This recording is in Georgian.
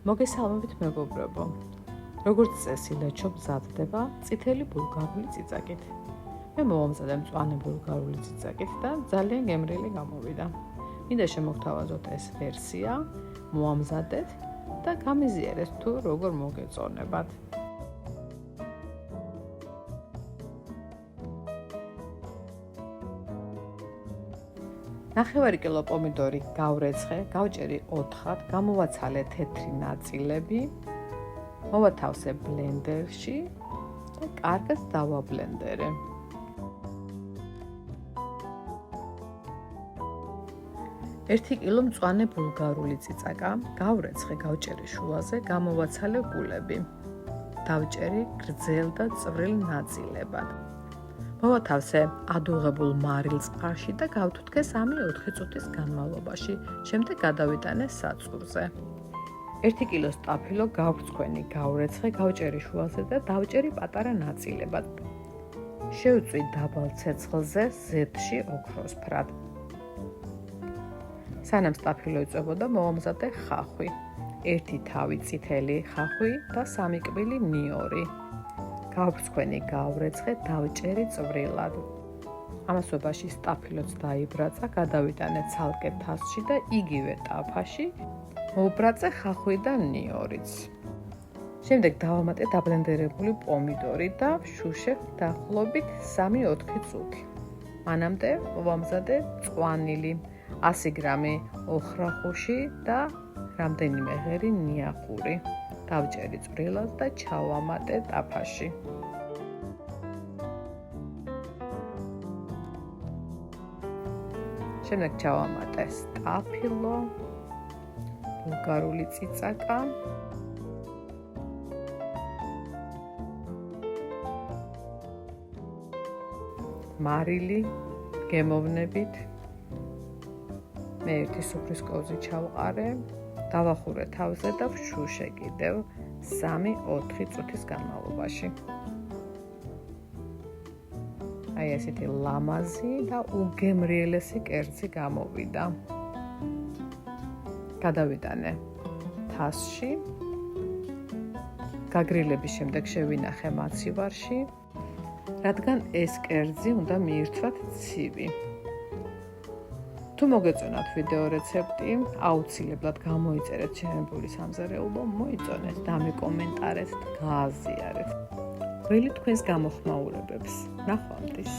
მოგესალმებით მეგობრებო. როგორც წესი, ლეჩო მზადდება წითელი ბულგარული წიწაკით. მე მოვამზადე მწვანე ბულგარული წიწაკით და ძალიან გემრიელი გამოვიდა. მინდა შემოგთავაზოთ ეს ვერსია, მოვამზადეთ და გამიზიარეთ თუ როგორ მოგეწონებათ. ნახევარი კილო პომიდორი გავრეცხე, გავჭერი 4-ად, გამოვაცალე თეთრი ნაწილები, მოვათავსე ბლენდერში და კარგად დავაბლენდერე. ერთი კილო მწვანე ბულგარული წიწაკა გავრეცხე, გავჭერი შუაზე, გამოვაცალე გულები. დავჭერი გრძელ და წვრილ ნაწილებად. მოვათავსე ადუღებულ მარილ წყალში და გავთუთქე 3-4 წუთის განმავლობაში. შემდეგ გადავიტანე საწურზე. 1 კილო სტაფილო გავრცხვენი, გავრეცხე, გავჭერი შუაზე და დავჭერი პატარა ნაწილებად. შევწვი დაბალ ცეცხლზე ზეთში ოქროსფრად. სანამ სტაფილო იწვებოდა, მოვამზადე ხახვი. 1 თავი წითელი ხახვი და 3 კბილი ნიორი. გავრცხვენი, გავრეცხე, დავჭერი წვრილად. ამასობაში სტაფილოც დაიბრაცა, გადავიტანე ცალკე თასში და იგივე ტაფაში მოვბრაწე ხახვი და ნიორიც. შემდეგ დავამატე დაბლენდერებული პომიდორი და ვშუშე დაახლოებით 3-4 წუთი. მანამდე მოვამზადე მწვანილი 100 გრამი ოხრახუში და რამდენიმე ღერი ნიახური. დავჭერი წვრილად და ჩავამატე ტაფაში. შემდეგ ჩავამატე სტაფილო, ბულგარული წიწაკა, მარილი გემოვნებით. მე 1 სუფრის კოვზი ჩავყარე. დავახურე თავზე და ვშუშე კიდევ 3-4 წუთის განმავლობაში. აი ესეთი ლამაზი და უგემრიელესი კერძი გამოვიდა. გადავიტანე თასში. გაგრილების შემდეგ შევინახე მაცივარში, რადგან ეს კერძი უნდა მიირთვათ ცივი. თუ მოგეწონათ ვიდეო რეცეპტი, აუცილებლად გამოიწერეთ შეერებული სამზარეულო, მოიწონეთ, დამეკომენტარეთ, გააზიარეთ. ველი თქვენს გამოხმაურებებს. ნახვამდის.